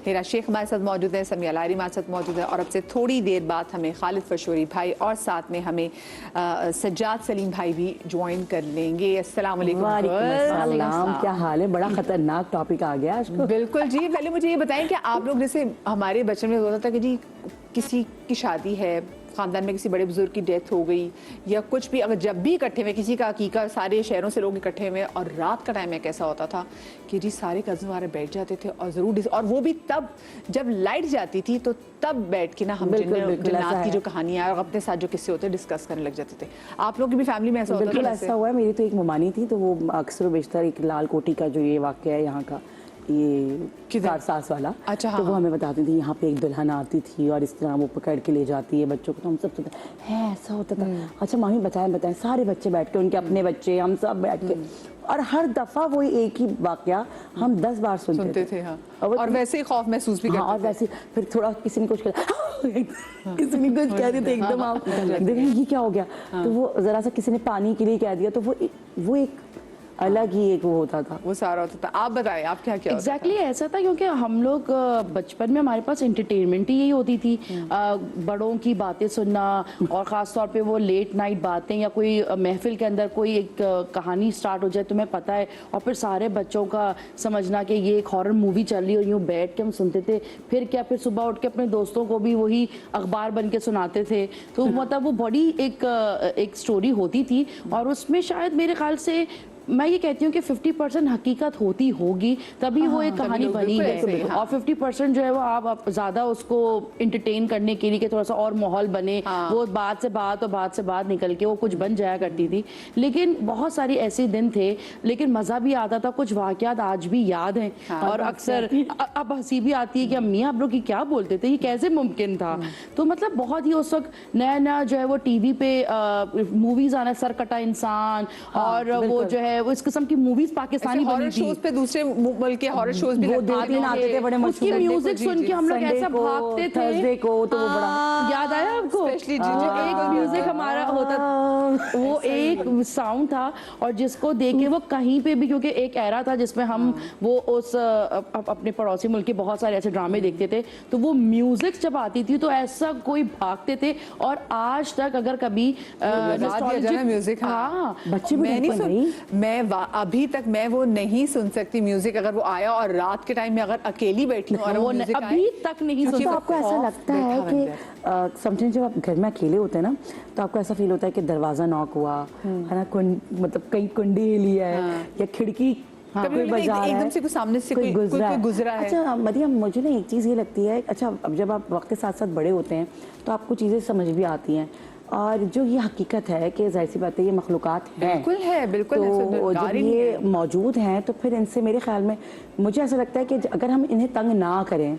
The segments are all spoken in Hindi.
हिरा शेख हमारे साथ मौजूद है, समिया लारी हमारे साथ मौजूद है और अब से थोड़ी देर बाद हमें खालिद फशोरी भाई और साथ में हमें सज्जाद सलीम भाई भी ज्वाइन कर लेंगे। अस्सलाम वालेकुम। क्या हाल है? बड़ा खतरनाक टॉपिक आ गया आज। बिल्कुल जी, पहले मुझे ये बताएं कि आप लोग, जैसे हमारे बचपन में होता था कि जी किसी की शादी है, ख़ानदान में किसी बड़े बुजुर्ग की डेथ हो गई या कुछ भी, अगर जब भी इकट्ठे हुए, किसी का अकीका, सारे शहरों से लोग इकट्ठे हुए, और रात का टाइम में कैसा होता था कि जी सारे कज़न हमारे बैठ जाते थे और ज़रूर, और वो भी तब जब लाइट जाती थी तो तब बैठ के ना हम जन्नत की जो कहानियाँ और अपने साथ जो किस्से होते डिस्कस करने लग जाते थे। आप लोग की भी फैमिली में ऐसा होता था? बिल्कुल ऐसा हुआ है। मेरी तो एक ममानी थी, तो वो अक्सर बेशतर एक लाल कोठी का जो ये वाक़या है यहाँ का, ये सास वाला, अच्छा, तो वो हमें बताती थी यहाँ पे एक दुल्हन आती थी और इस तरह वो पकड़ के ले जाती है बच्चों को। तो हम सब सोचते हैं ऐसा होता था। अच्छा मामी बताएं, सारे बच्चे बैठ के, उनके अपने बच्चे, हम सब बैठ के, और हर दफा वो एक ही वाकया हम 10 बार सुनते थे। हाँ। और वैसे ही खौफ महसूस भी करते थे। और वैसे फिर थोड़ा किसी ने कुछ किसी ने कुछ कह दिया तो एकदम आप देखें ये क्या हो गया। तो वो जरा सा किसी ने पानी के लिए कह दिया तो वो एक अलग ही एक वो होता था, वो सारा होता था। आप बताएं आप क्या क्या एग्जैक्टली ऐसा था, क्योंकि हम लोग बचपन में हमारे पास एंटरटेनमेंट ही यही होती थी, बड़ों की बातें सुनना, और ख़ास तौर पे वो लेट नाइट बातें, या कोई महफिल के अंदर कोई एक कहानी स्टार्ट हो जाए तुम्हें पता है, और फिर सारे बच्चों का समझना कि ये एक हॉरर मूवी चल रही है, और यूँ बैठ के हम सुनते थे। फिर क्या, फिर सुबह उठ के अपने दोस्तों को भी वही अखबार बन के सुनाते थे। तो मतलब वो बड़ी एक स्टोरी होती थी, और उसमें शायद मेरे ख्याल से मैं ये कहती हूँ कि 50% हकीकत होती होगी, तभी वो एक कहानी बनी है, और 50% जो है वो आप ज़्यादा उसको इंटरटेन करने के लिए कि थोड़ा सा और माहौल बने, वो बात से बात और बात से बात निकल के वो कुछ बन जाया करती थी। लेकिन बहुत सारी ऐसे दिन थे, लेकिन मज़ा भी आता था, कुछ वाक़यात आज भी याद हैं, और अक्सर अब हंसी भी आती है कि अम्मी आप लोग क्या बोलते थे, ये कैसे मुमकिन था। तो मतलब बहुत ही उस वक्त नया नया जो है वो टीवी पे मूवीज़ आना, सरकटा इंसान, और वो जो है वो इस किस्म की मूवीज पाकिस्तानी हॉरर शोज पे, दूसरे मुल्क के हॉरर शोज भी आते थे बड़े मशहूर। उसकी म्यूजिक सुन के हम लोग ऐसा भागते थे, थर्सडे को तो वो बड़ा याद आया आपको, स्पेशली जो एक म्यूजिक हमारा होता था, वो एक साउंड था, और जिसको देख के वो कहीं पे भी, क्योंकि एक एरा था जिसमें हम वो उस अपने पड़ोसी मुल्क के बहुत सारे ऐसे ड्रामे देखते थे, तो वो म्यूजिक जब आती थी तो ऐसा कोई भागते थे। और आज तक अगर कभी म्यूजिक, हाँ बच्चे मैं अभी तक मैं वो नहीं सुन सकती म्यूजिक, अगर वो आया और रात के टाइम में अगर अकेली बैठी हूँ और वो अभी तक नहीं सुन। तो आपको ऐसा लगता है कि समझिए जब आप घर में अकेले होते हैं ना, तो आपको ऐसा फील होता है कि दरवाजा नॉक हुआ है ना, मतलब कहीं कुंडी हिली है या खिड़की एकदम से सामने से कोई गुजरा है। अच्छा मरियम, मुझे ना एक चीज़ ये लगती है, अच्छा अब जब आप वक्त के साथ साथ बड़े होते हैं तो आपको चीज़ें समझ भी आती हैं, और जो ये हकीकत है कि जाहिर सी बात है ये मखलूक़ात हैं, बिल्कुल तो जब ये मौजूद हैं तो फिर इनसे मेरे ख्याल में मुझे ऐसा लगता है कि अगर हम इन्हें तंग ना करें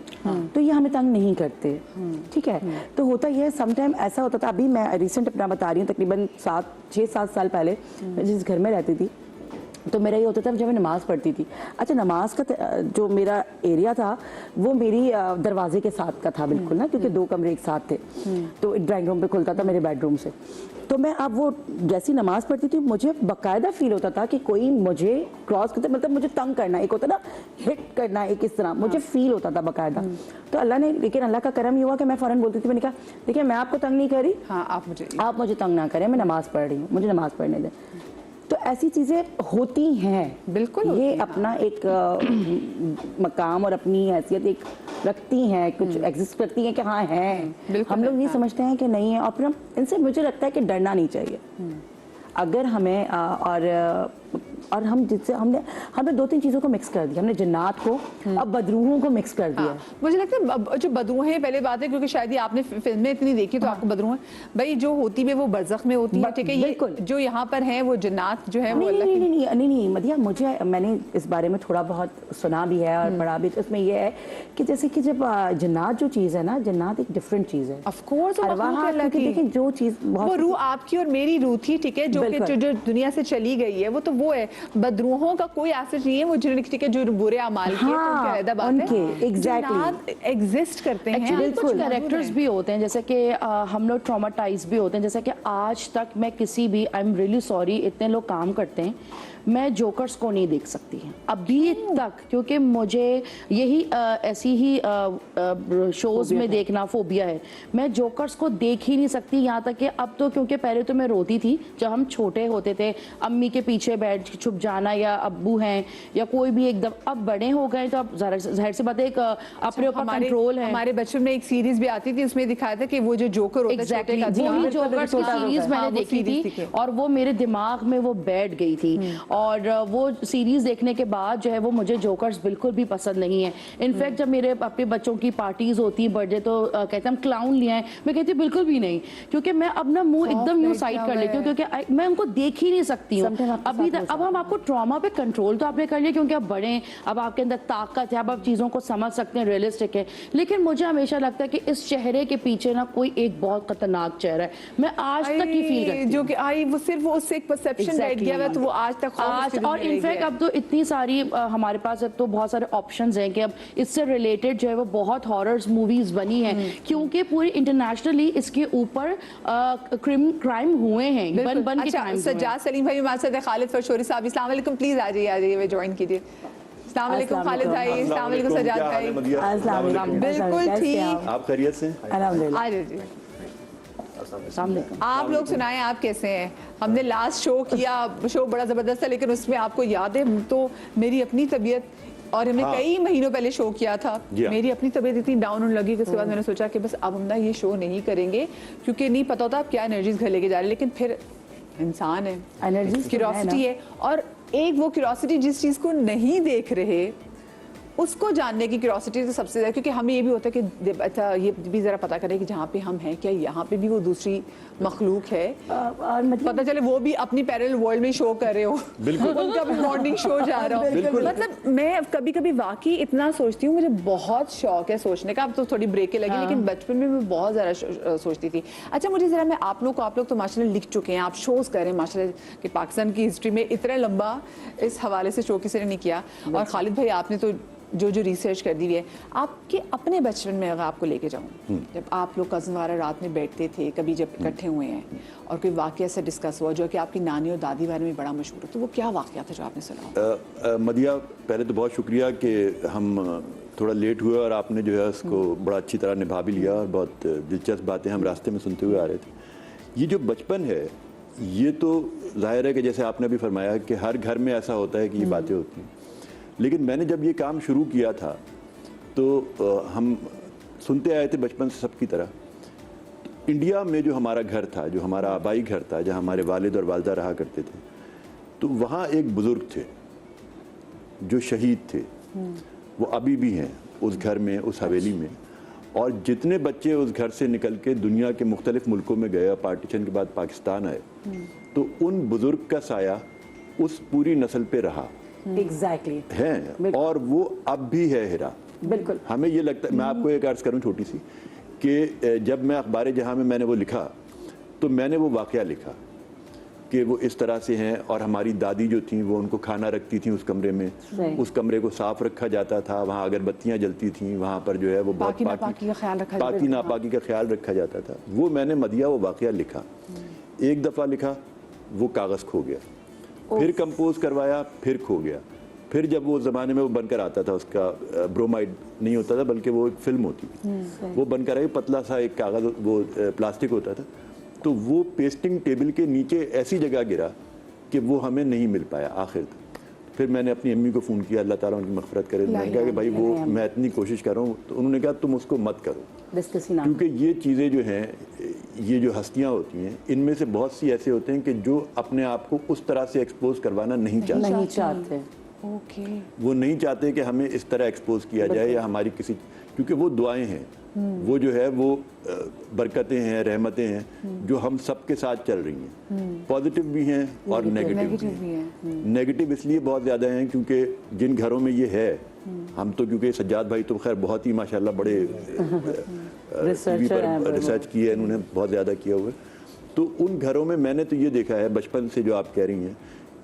तो ये हमें तंग नहीं करते। ठीक है, तो होता ये समटाइम ऐसा होता था, अभी मैं रिसेंट अपना बता रही हूँ, तकरीबन 6-7 साल पहले जिस घर में रहती थी, तो मेरा ये होता था जब मैं नमाज़ पढ़ती थी। अच्छा नमाज का जो मेरा एरिया था वो मेरी दरवाजे के साथ का था बिल्कुल ना, क्योंकि 2 कमरे एक साथ थे, तो ड्राइंग रूम पे खुलता था मेरे बेडरूम से। तो मैं अब वो जैसी नमाज पढ़ती थी मुझे बाकायदा फील होता था कि कोई मुझे क्रॉस करता, मतलब मुझे तंग करना, एक होता ना हिट करना, एक इस तरह मुझे फील होता था बाकायदा। तो अल्लाह ने, लेकिन अल्लाह का करम ये हुआ कि मैं फ़ौरन बोलती थी, मैंने कहा देखिए मैं आपको तंग नहीं कर रही, आप मुझे तंग ना करें, मैं नमाज़ पढ़ रही हूँ, मुझे नमाज़ पढ़ने दें। तो ऐसी चीज़ें होती हैं, बिल्कुल ये अपना एक मकाम और अपनी हैसियत एक रखती हैं, कुछ एग्जिस्ट करती हैं कि हाँ हैं, हम लोग नहीं समझते हैं कि नहीं है, और फिर हम इनसे, मुझे लगता है कि डरना नहीं चाहिए। अगर हमें और हम जिससे हमने 2-3 चीज़ों को मिक्स कर दिया, हमने जन्नात को अब बदरूहों को मिक्स कर दिया। मुझे लगता है जो बदरूह हैं, पहले बात है क्योंकि शायद ये आपने फिल्में इतनी देखी तो आपको बदरूह भाई जो होती है वो बरज़ख में होती है, ठीक है, ये जो यहाँ पर है वो जन्नात जो है वो नहीं मदिया, मुझे मैंने इस बारे में थोड़ा बहुत सुना भी है और पढ़ा भी, तो इसमें यह है कि जैसे कि जब जन्नात जो चीज़ है ना, जन्नात एक डिफरेंट चीज़ है, ऑफ कोर्स, लेकिन जो चीज़ वो रूह आपकी और मेरी रूह थी, ठीक है, जो दुनिया से चली गई है वो है। बदरूहों का कोई एसेट नहीं है, वो ठीक है जो बुरे अमाल के, तो बात है, एग्जैक्टली एग्जिस्ट करते हैं। कुछ कैरेक्टर्स भी होते हैं जैसे कि हम लोग ट्रॉमाटाइज भी होते हैं, जैसे कि आज तक मैं किसी भी, आई एम रियली सॉरी, इतने लोग काम करते हैं, मैं जोकर्स को नहीं देख सकती अभी तक, क्योंकि मुझे यही ऐसी ही शोज में देखना फोबिया है। मैं जोकर्स को देख ही नहीं सकती, यहाँ तक कि अब तो, क्योंकि पहले तो मैं रोती थी जब हम छोटे होते थे, अम्मी के पीछे बैठ छुप जाना या अब्बू हैं या कोई भी एकदम, अब बड़े हो गए तो अब जाहिर सी बात है एक अपने ऊपर कंट्रोल है। हमारे बचपन में एक सीरीज भी आती थी, उसमें दिखाया था कि वो जो जोकर होता है एग्जैक्टली वही जोकर्स की सीरीज मैंने देखी थी और वो मेरे दिमाग में वो बैठ गई थी। और वो सीरीज देखने के बाद जो है वो मुझे जोकर्स बिल्कुल भी पसंद नहीं है। इनफैक्ट जब मेरे अपने बच्चों की पार्टीज होती है, बर्थडे, तो कहते हैं हम क्लाउन लिए हैं, मैं कहती हूँ बिल्कुल भी नहीं, क्योंकि मैं अब ना मुंह एकदम यूं साइड कर लेती हूँ, क्योंकि मैं उनको देख ही नहीं सकती हूँ अभी तक। अब हम आपको ट्रॉमा पे कंट्रोल तो आपने कर लिया क्योंकि अब बड़े हैं, अब आपके अंदर ताकत है, अब आप चीज़ों को समझ सकते हैं, रियलिस्टिक है। लेकिन मुझे हमेशा लगता है कि इस चेहरे के पीछे ना कोई एक बहुत खतरनाक चेहरा है, मैं आज तक ही फील करती हूँ। जो कि आई वो सिर्फ उससे एक परसेप्शन बैठ गया है, तो वो आज तक और इनफैक्ट अब तो इतनी सारी हमारे पास अब तो बहुत सारे ऑप्शंस हैं कि अब इससे रिलेटेड जो है वो बहुत हॉरर्स मूवीज बनी हैं, क्योंकि पूरी इंटरनेशनली इसके ऊपर क्राइम हुए हैं, बन के टाइम। सज्जाद सलीम भाई हमारे साथ है, खालिद फरशोरी साहब, अस्सलाम वालेकुम, प्लीज आ जाइए ज्वाइन कीजिए। अस्सलाम वालेकुम खालिद भाई, अस्सलाम वालेकुम सज्जाद भाई। बिल्कुल ठीक, आप खैरियत से? अल्हम्दुलिल्लाह। आ जाइए। आप लोग सुनाएं, आप कैसे हैं? हमने लास्ट शो किया, शो बड़ा जबरदस्त था, लेकिन उसमें आपको याद है तो मेरी अपनी तबीयत, और हमने कई महीनों पहले शो किया था, मेरी अपनी तबीयत इतनी डाउन होने लगी कि उसके बाद मैंने सोचा कि बस अब हम ना ये शो नहीं करेंगे, क्योंकि नहीं पता होता आप क्या एनर्जीज घर लेके जा रहे हैं। लेकिन फिर इंसान है, एनर्जी क्यूरियोसिटी है, और एक वो क्यूरियोसिटी जिस चीज़ को नहीं देख रहे उसको जानने की क्यूरियोसिटी तो सबसे ज़्यादा, क्योंकि हमें ये भी होता है कि अच्छा ये भी ज़रा पता करें कि जहाँ पे हम हैं क्या यहाँ पे भी वो दूसरी मखलूक है, और मतलब पता चले वो भी अपनी पैरेलल वर्ल्ड में शो कर रहे हो, बिल्कुल उनका भी मॉर्निंग शो जा रहा हो। मतलब मैं कभी कभी वाकई इतना सोचती हूँ, मुझे बहुत शौक है सोचने का, अब तो थोड़ी ब्रेकें लगी, लेकिन बचपन में मैं बहुत ज़्यादा सोचती थी। अच्छा मुझे ज़रा, मैं आप लोग तो माशाल्लाह लिख चुके हैं, आप शोज़ कर रहे हैं माशाल्लाह, कि पाकिस्तान की हिस्ट्री में इतना लंबा इस हवाले से शो किसी ने नहीं किया, और खालिद भाई आपने तो जो रिसर्च कर दी हुई है। आपके अपने बचपन में अगर आपको लेके जाऊँ, जब आप लोग कज़न वाला रात में बैठते थे, कभी जब इकट्ठे हुए हैं और कोई वाक़या से डिस्कस हुआ जो कि आपकी नानी और दादी बारे में बड़ा मशहूर है, तो वो क्या वाक़या था जो आपने सुना? मदिया, पहले तो बहुत शुक्रिया कि हम थोड़ा लेट हुए और आपने जो है उसको बड़ा अच्छी तरह निभा भी लिया, और बहुत दिलचस्प बातें हम रास्ते में सुनते हुए आ रहे थे। ये जो बचपन है, ये तो जाहिर है कि जैसे आपने अभी फरमाया कि हर घर में ऐसा होता है कि ये बातें होती हैं, लेकिन मैंने जब ये काम शुरू किया था तो हम सुनते आए थे बचपन से सबकी तरह। इंडिया में जो हमारा घर था, जो हमारा आबाई घर था, जहाँ हमारे वालिद और वालदा रहा करते थे, तो वहाँ एक बुज़ुर्ग थे जो शहीद थे, वो अभी भी हैं उस घर में, उस हवेली में। और जितने बच्चे उस घर से निकल के दुनिया के मुख्तलिफ मुल्कों में गए, पार्टीशन के बाद पाकिस्तान आए, तो उन बुज़ुर्ग का साया उस पूरी नस्ल पे रहा। एग्जैक्टली है, और वो अब भी है हिरा। बिल्कुल। हमें ये लगता है, मैं आपको एक अर्ज करूं छोटी सी, कि जब मैं अखबार जहां में मैंने वो लिखा, तो मैंने वो वाकया लिखा कि वो इस तरह से हैं, और हमारी दादी जो थी वो उनको खाना रखती थी उस कमरे में, उस कमरे को साफ रखा जाता था, वहाँ अगरबत्तियाँ जलती थी, वहाँ पर जो है वो बहुत पाकी नापाकी का ख्याल रखा जाता था। वो मैंने मदिया वो वाकया लिखा, एक दफ़ा लिखा, वो कागज़ खो गया, फिर कंपोज करवाया, फिर खो गया, फिर जब वो ज़माने में वो बनकर आता था, उसका ब्रोमाइड नहीं होता था बल्कि वो एक फिल्म होती थी, वो बनकर आई, पतला सा एक कागज़, वो प्लास्टिक होता था, तो वो पेस्टिंग टेबल के नीचे ऐसी जगह गिरा कि वो हमें नहीं मिल पाया आखिर तक। फिर मैंने अपनी अम्मी को फ़ोन किया, अल्लाह ताला उनकी मग़फ़िरत करे, मैंने कहा कि भाई वो मैं इतनी कोशिश कर रहा हूँ, तो उन्होंने कहा तुम उसको मत करो, क्योंकि ये चीज़ें जो हैं, ये जो हस्तियाँ होती हैं, इनमें से बहुत सी ऐसे होते हैं कि जो अपने आप को उस तरह से एक्सपोज करवाना नहीं चाहते। वो नहीं चाहते कि हमें इस तरह एक्सपोज किया जाए, या हमारी किसी, क्योंकि वो दुआएं हैं, वो जो है वो बरकतें हैं, रहमतें हैं जो हम सबके साथ चल रही हैं, पॉजिटिव भी हैं और नेगेटिव भी हैं। नेगेटिव इसलिए बहुत ज़्यादा हैं क्योंकि जिन घरों में ये है, हम तो, क्योंकि सज्जाद भाई तो खैर बहुत ही माशाल्लाह बड़े रिसर्च की है इन्होंने, बहुत ज़्यादा किया हुआ है, तो उन घरों में मैंने तो ये देखा है बचपन से, जो आप कह रही हैं,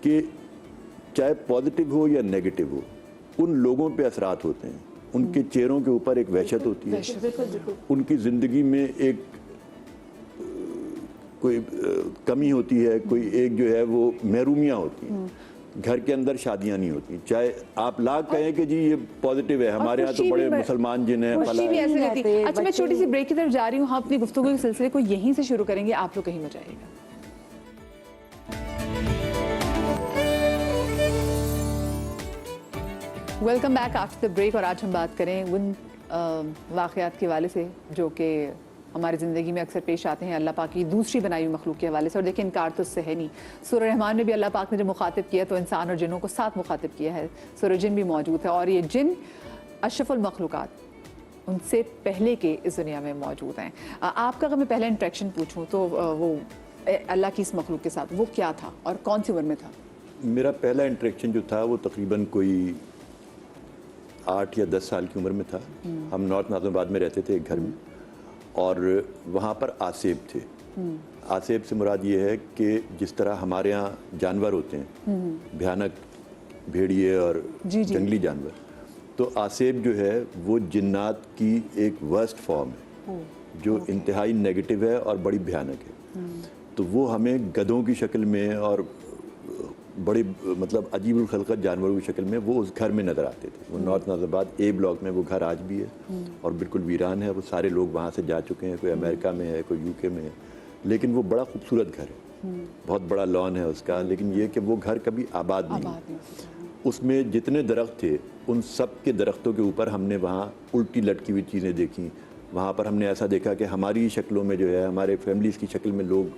कि चाहे पॉजिटिव हो या नेगेटिव हो, उन लोगों पे असरात होते हैं, उनके चेहरों के ऊपर एक वहशत होती है, उनकी ज़िंदगी में एक कोई कमी होती है, कोई एक जो है वो महरूमियाँ होती हैं, घर के अंदर शादियां नहीं होती, चाहे आप लाख कहें कि जी ये पॉजिटिव है, हमारे यहाँ तो खुशी बड़े भी मुसलमान जिन हैं, खुशी फला भी है। ऐसे रहती रहते, अच्छा मैं बच्चे छोटी सी ब्रेक की तरफ जा रही हूँ, हम अपनी गुफ्तगू के सिलसिले को यहीं से शुरू करेंगे, आप लोग कहीं मत जाइएगा। Welcome back after the break. और आज हम बात करें उन वाक़यात के हवाले से जो कि हमारी ज़िंदगी में अक्सर पेश आते हैं, अल्लाह पाक की दूसरी बनाई हुई मखलूक के हवाले से। और देखिए इनकार तो उससे है नहीं, सूरह रहमान में भी अल्लाह पाक ने जब मुखातिब किया तो इंसान और जिन्नों को साथ मुखातिब किया है, सूरह जिन भी मौजूद है। और ये जिन अशरफुल मखलूक़ात उनसे पहले के इस दुनिया में मौजूद हैं। आपका अगर मैं पहला इंट्रैक्शन पूछूँ तो वो अल्लाह की इस मखलूक के साथ वो क्या था और कौन सी उम्र में था? मेरा पहला इंटरेक्शन जो था वो तकरीबन कोई 8 या 10 साल की उम्र में था। हम नॉर्थ नाज़िमाबाद में रहते थे एक घर में, और वहाँ पर आसेब थे। आसेब से मुराद ये है कि जिस तरह हमारे यहाँ जानवर होते हैं भयानक, भेड़िए और जी। जंगली जानवर, तो आसेब जो है वो जिन्नात की एक वर्स्ट फॉर्म है जो इंतहाई नेगेटिव है और बड़ी भयानक है। तो वो हमें गधों की शक्ल में और बड़े मतलब अजीबुल खलकत जानवरों की शक्ल में वो उस घर में नज़र आते थे। वो नॉर्थ नाज़िमाबाद ए ब्लॉक में वो घर आज भी है और बिल्कुल वीरान है। वो सारे लोग वहाँ से जा चुके हैं, कोई अमेरिका में है, कोई यूके में है, लेकिन वो बड़ा खूबसूरत घर है, बहुत बड़ा लॉन है उसका। लेकिन ये कि वो घर कभी आबाद नहीं हुआ। उसमें जितने दरख्त थे उन सब के दरख्तों के ऊपर हमने वहाँ उल्टी लटकी हुई चीज़ें देखी। वहाँ पर हमने ऐसा देखा कि हमारी शक्लों में जो है, हमारे फैमिलीज़ की शक्ल में लोग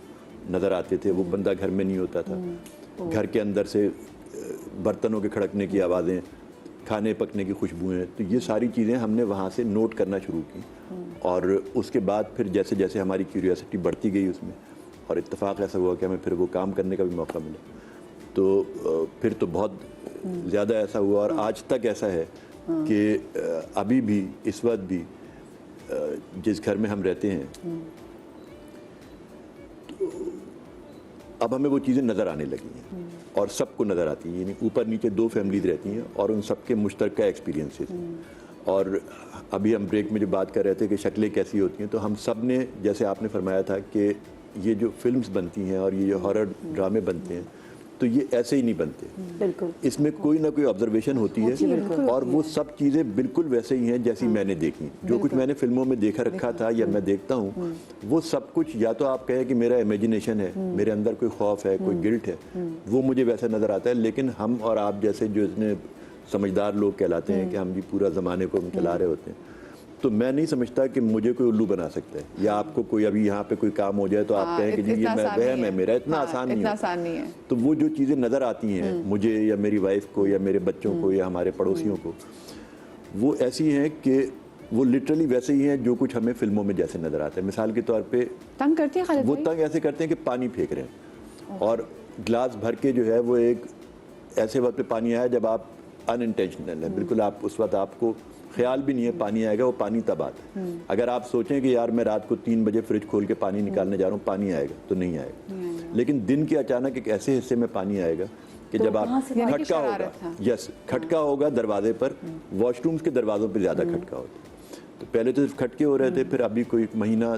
नज़र आते थे। वो बंदा घर में नहीं होता था, घर के अंदर से बर्तनों के खड़कने की आवाज़ें, खाने पकने की खुशबुएं, तो ये सारी चीज़ें हमने वहाँ से नोट करना शुरू की। और उसके बाद फिर जैसे जैसे हमारी क्यूरियोसिटी बढ़ती गई उसमें, और इत्तेफाक ऐसा हुआ कि हमें फिर वो काम करने का भी मौका मिला, तो फिर तो बहुत ज़्यादा ऐसा हुआ। और आज तक ऐसा है कि अभी भी इस वक्त भी जिस घर में हम रहते हैं तो अब हमें वो चीज़ें नज़र आने लगी हैं और सबको नज़र आती हैं। यानी ऊपर नीचे 2 फैमिलीज रहती हैं और उन सबके मुश्तरका एक्सपीरियंसेस। और अभी हम ब्रेक में जो बात कर रहे थे कि शक्लें कैसी होती हैं, तो हम सब ने, जैसे आपने फरमाया था कि ये जो फिल्म्स बनती हैं और ये जो हॉरर ड्रामे बनते हैं, तो ये ऐसे ही नहीं बनते। बिल्कुल, इसमें कोई ना कोई ऑब्जर्वेशन होती है और वो सब चीज़ें बिल्कुल वैसे ही हैं जैसी मैंने देखी। जो कुछ मैंने फिल्मों में देखा रखा था या मैं देखता हूँ, वो सब कुछ या तो आप कहें कि मेरा इमेजिनेशन है, मेरे अंदर कोई खौफ है, कोई गिल्ट है, वो मुझे वैसा नज़र आता है। लेकिन हम और आप जैसे जो इतने समझदार लोग कहलाते हैं कि हम भी पूरा ज़माने को हम चला रहे होते हैं, तो मैं नहीं समझता कि मुझे कोई उल्लू बना सकता है। या आपको कोई अभी यहाँ पे कोई काम हो जाए तो आप कहें कि जी ये मैं वहम है मेरा, इतना आसान नहीं है। तो वो जो चीज़ें नज़र आती हैं मुझे या मेरी वाइफ को या मेरे बच्चों को या हमारे पड़ोसियों को, वो ऐसी हैं कि वो लिटरली वैसे ही हैं जो कुछ हमें फिल्मों में जैसे नज़र आता है। मिसाल के तौर पर तंग करती है खालिद वो भाई? तंग ऐसे करते हैं कि पानी फेंक रहे हैं और गिलास भर के जो है वो एक ऐसे वक्त पे पानी आया जब आप अनइंटेंशनल है, बिल्कुल आप उस वक्त आपको ख्याल भी नहीं है पानी आएगा। वो पानी तब आता है अगर आप सोचें कि यार मैं रात को 3 बजे फ्रिज खोल के पानी निकालने जा रहा हूँ, पानी आएगा तो नहीं आएगा। लेकिन दिन के अचानक एक ऐसे हिस्से में पानी आएगा कि जब आप खटका होगा, यस खटका होगा दरवाजे पर, वॉशरूम्स के दरवाजों पर ज़्यादा खटका होता है। तो पहले तो सिर्फ खटके हो रहे थे, फिर अभी कोई महीना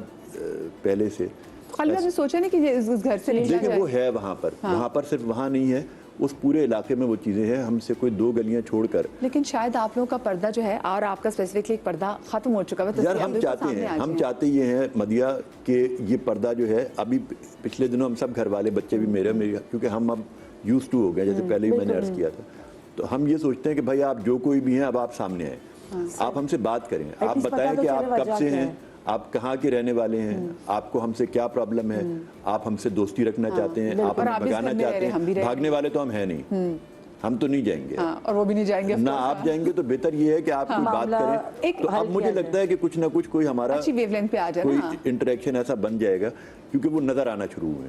पहले से खालिद आपने सोचा नहीं कि इस घर से निकला देखिए जाए? वो है वहाँ पर सिर्फ वहाँ नहीं है, उस पूरे इलाके में वो चीज़ें हैं। हमसे कोई 2 गलियां छोड़कर, लेकिन शायद आप लोगों का पर्दा जो है और आपका स्पेसिफिकली एक पर्दा खत्म हो चुका है, तो यार हम चाहते ये हैं मदिया कि ये पर्दा जो है, अभी पिछले दिनों हम सब घर वाले बच्चे भी मेरे क्योंकि हम अब यूज टू हो गए, जैसे पहले भी मैंने अर्ज किया था, तो हम ये सोचते हैं कि भाई आप जो कोई भी हैं अब आप सामने आए, आप हमसे बात करें, आप बताएं कि आप कब से हैं, आप कहाँ के रहने वाले हैं, आपको हमसे क्या प्रॉब्लम है, आप हमसे दोस्ती रखना चाहते हैं, आप हमें भगाना चाहते हैं। भागने वाले तो हम हैं नहीं, हम तो नहीं जाएंगे। और वो भी नहीं जाएंगे ना आप जाएंगे। तो बेहतर ये है कि आप कोई बात करें। तो अब मुझे लगता है कि कुछ ना कुछ कोई हमारा अच्छी वेवलेंथ पे आ जाए, कोई इंटरेक्शन ऐसा बन जाएगा, क्योंकि वो नजर आना शुरू हुए।